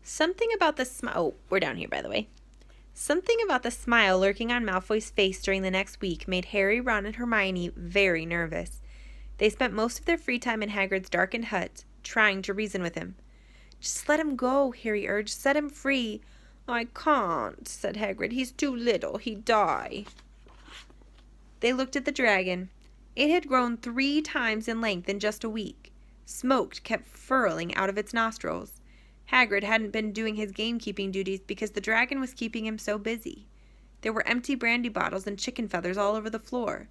Something about the smile. Oh, we're down here, by the way. Something about the smile lurking on Malfoy's face during the next week made Harry, Ron, and Hermione very nervous. They spent most of their free time in Hagrid's darkened hut, trying to reason with him. "Just let him go," Harry urged. "Set him free." "I can't," said Hagrid. "He's too little. He'd die." They looked at the dragon. It had grown 3 times in length in just a week. Smoke kept furling out of its nostrils. Hagrid hadn't been doing his gamekeeping duties because the dragon was keeping him so busy. There were empty brandy bottles and chicken feathers all over the floor.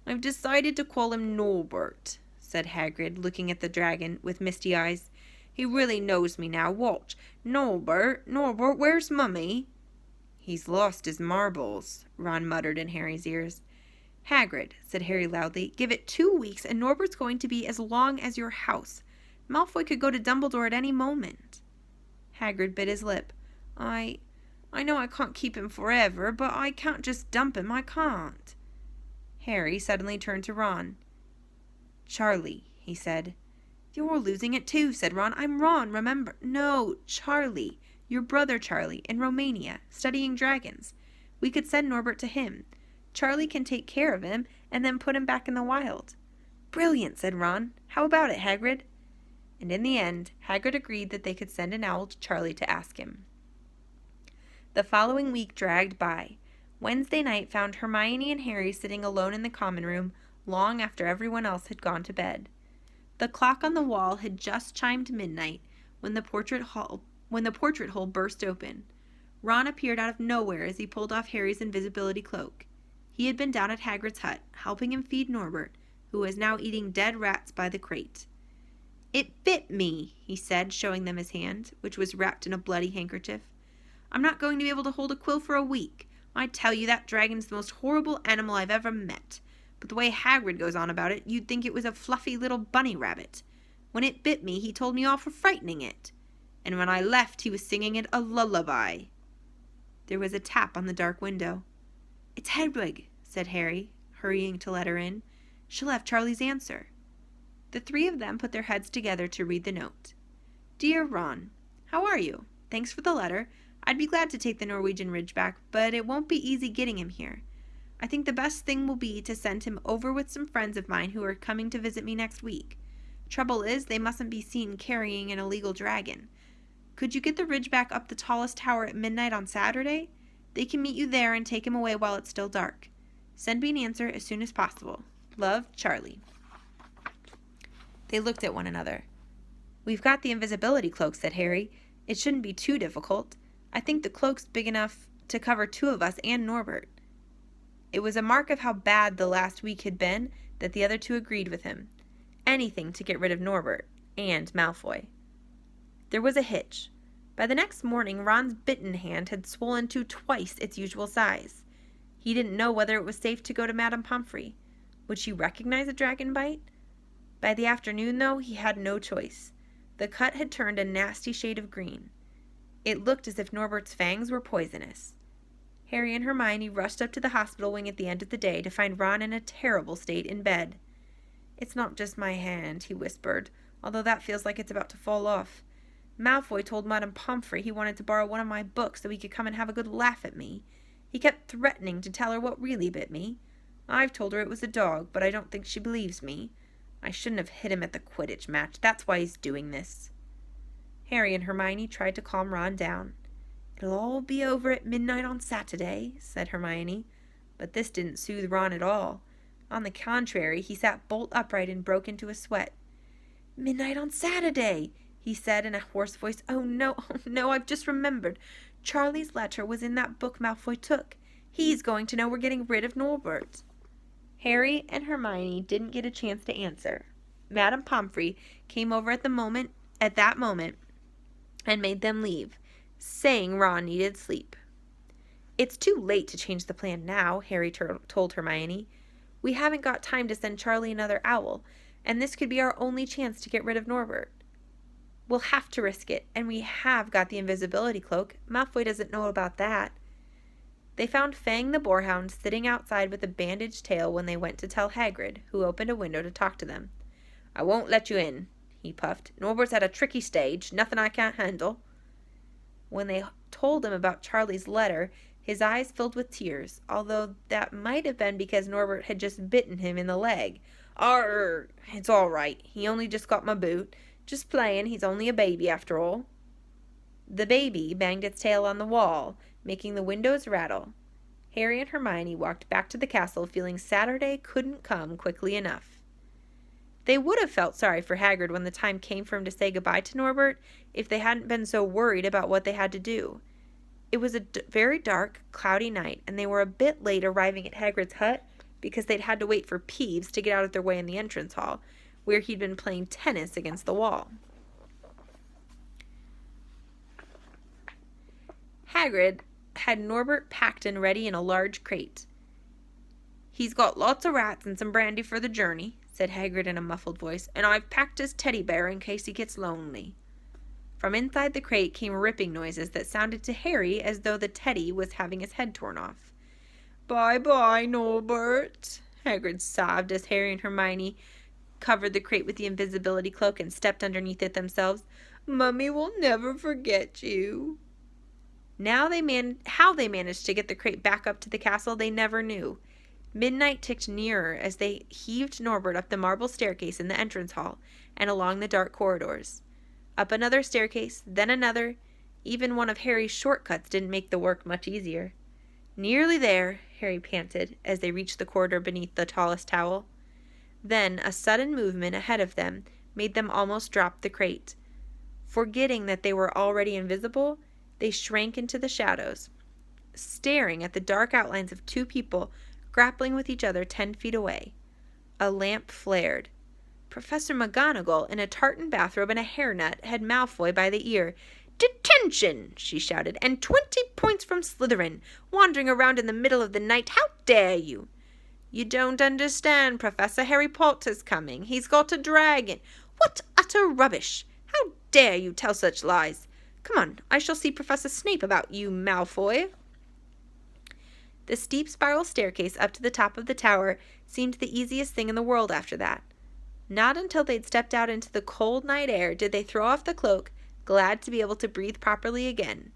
"I've decided to call him Norbert," said Hagrid, looking at the dragon with misty eyes. "He really knows me now. Watch. Norbert, Norbert, where's Mummy?" "He's lost his marbles," Ron muttered in Harry's ears. "Hagrid," said Harry loudly, "give it 2 weeks and Norbert's going to be as long as your house. Malfoy could go to Dumbledore at any moment." Hagrid bit his lip. I know I can't keep him forever, but I can't just dump him, I can't." Harry suddenly turned to Ron. "Charlie," he said. "You're losing it too," said Ron. "I'm Ron, remember." "No, Charlie. Your brother Charlie, in Romania, studying dragons. We could send Norbert to him. Charlie can take care of him, and then put him back in the wild." "Brilliant," said Ron. "How about it, Hagrid?" And in the end, Hagrid agreed that they could send an owl to Charlie to ask him. The following week dragged by. Wednesday night found Hermione and Harry sitting alone in the common room long after everyone else had gone to bed. The clock on the wall had just chimed midnight when the portrait hole burst open. Ron appeared out of nowhere as he pulled off Harry's invisibility cloak. He had been down at Hagrid's hut, helping him feed Norbert, who was now eating dead rats by the crate. "It bit me," he said, showing them his hand, which was wrapped in a bloody handkerchief. "I'm not going to be able to hold a quill for a week. I tell you, that dragon's the most horrible animal I've ever met. But the way Hagrid goes on about it, you'd think it was a fluffy little bunny rabbit. When it bit me, he told me off for frightening it. And when I left, he was singing it a lullaby." There was a tap on the dark window. "It's Hedwig," said Harry, hurrying to let her in. "She'll have Charlie's answer." The 3 of them put their heads together to read the note. "Dear Ron, how are you? Thanks for the letter. I'd be glad to take the Norwegian Ridgeback, but it won't be easy getting him here. I think the best thing will be to send him over with some friends of mine who are coming to visit me next week. Trouble is, they mustn't be seen carrying an illegal dragon. Could you get the Ridgeback up the tallest tower at midnight on Saturday? They can meet you there and take him away while it's still dark. Send me an answer as soon as possible. Love, Charlie." They looked at one another. "We've got the invisibility cloak," said Harry. "It shouldn't be too difficult. I think the cloak's big enough to cover 2 of us and Norbert." It was a mark of how bad the last week had been that the other 2 agreed with him. Anything to get rid of Norbert and Malfoy. There was a hitch. By the next morning, Ron's bitten hand had swollen to twice its usual size. He didn't know whether it was safe to go to Madame Pomfrey. Would she recognize a dragon bite? By the afternoon, though, he had no choice. The cut had turned a nasty shade of green. It looked as if Norbert's fangs were poisonous. Harry and Hermione rushed up to the hospital wing at the end of the day to find Ron in a terrible state in bed. "It's not just my hand," he whispered, "although that feels like it's about to fall off. Malfoy told Madame Pomfrey he wanted to borrow one of my books so he could come and have a good laugh at me. He kept threatening to tell her what really bit me. I've told her it was a dog, but I don't think she believes me. I shouldn't have hit him at the Quidditch match. That's why he's doing this." Harry and Hermione tried to calm Ron down. "It'll all be over at midnight on Saturday," said Hermione. But this didn't soothe Ron at all. On the contrary, he sat bolt upright and broke into a sweat. "Midnight on Saturday," he said in a hoarse voice. Oh no, I've just remembered. Charlie's letter was in that book Malfoy took. He's going to know we're getting rid of Norbert." Harry and Hermione didn't get a chance to answer. Madame Pomfrey came over at that moment, and made them leave, saying Ron needed sleep. "It's too late to change the plan now," Harry told Hermione. "We haven't got time to send Charlie another owl, and this could be our only chance to get rid of Norbert. We'll have to risk it, and we have got the invisibility cloak. Malfoy doesn't know about that." They found Fang the boarhound sitting outside with a bandaged tail when they went to tell Hagrid, who opened a window to talk to them. "I won't let you in," he puffed. "Norbert's at a tricky stage, nothing I can't handle." When they told him about Charlie's letter, his eyes filled with tears, although that might have been because Norbert had just bitten him in the leg. "Arr, it's all right. He only just got my boot. Just playing. He's only a baby after all." The baby banged its tail on the wall, making the windows rattle. Harry and Hermione walked back to the castle feeling Saturday couldn't come quickly enough. They would have felt sorry for Hagrid when the time came for him to say goodbye to Norbert if they hadn't been so worried about what they had to do. It was a very dark, cloudy night, and they were a bit late arriving at Hagrid's hut because they'd had to wait for Peeves to get out of their way in the entrance hall, where he'd been playing tennis against the wall. Hagrid had Norbert packed and ready in a large crate. "He's got lots of rats and some brandy for the journey," said Hagrid in a muffled voice, "and I've packed his teddy bear in case he gets lonely." From inside the crate came ripping noises that sounded to Harry as though the teddy was having his head torn off. "Bye-bye, Norbert," Hagrid sobbed as Harry and Hermione covered the crate with the invisibility cloak and stepped underneath it themselves. "Mummy will never forget you." How they managed to get the crate back up to the castle, they never knew. Midnight ticked nearer as they heaved Norbert up the marble staircase in the entrance hall and along the dark corridors. Up another staircase, then another. Even one of Harry's shortcuts didn't make the work much easier. "Nearly there," Harry panted as they reached the corridor beneath the tallest tower. Then a sudden movement ahead of them made them almost drop the crate. Forgetting that they were already invisible, they shrank into the shadows, staring at the dark outlines of two people grappling with each other 10 feet away. A lamp flared. Professor McGonagall, in a tartan bathrobe and a hairnet, had Malfoy by the ear. "Detention!" she shouted, "and 20 points from Slytherin, wandering around in the middle of the night. How dare you?" "You don't understand, Professor. Harry Potter's coming. He's got a dragon." "What utter rubbish! How dare you tell such lies? Come on, I shall see Professor Snape about you, Malfoy." The steep spiral staircase up to the top of the tower seemed the easiest thing in the world after that. Not until they'd stepped out into the cold night air did they throw off the cloak, glad to be able to breathe properly again.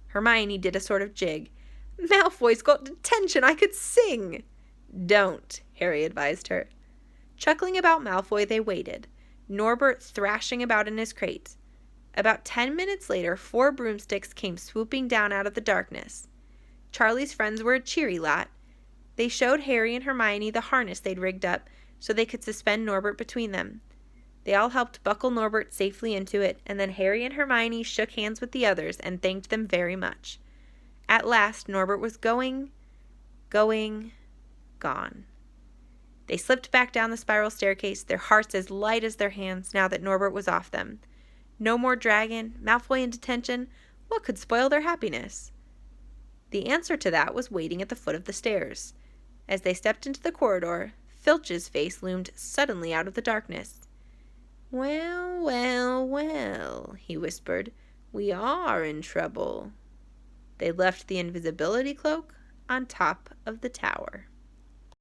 Hermione did a sort of jig. "Malfoy's got detention. I could sing." "Don't," Harry advised her. Chuckling about Malfoy, they waited, Norbert thrashing about in his crate. About 10 minutes later, 4 broomsticks came swooping down out of the darkness. Charlie's friends were a cheery lot. They showed Harry and Hermione the harness they'd rigged up so they could suspend Norbert between them. They all helped buckle Norbert safely into it, and then Harry and Hermione shook hands with the others and thanked them very much. At last, Norbert was gone. They slipped back down the spiral staircase, their hearts as light as their hands now that Norbert was off them. No more dragon, Malfoy in detention. What could spoil their happiness? The answer to that was waiting at the foot of the stairs. As they stepped into the corridor, Filch's face loomed suddenly out of the darkness. "Well, well, well," he whispered. "We are in trouble." They left the invisibility cloak on top of the tower.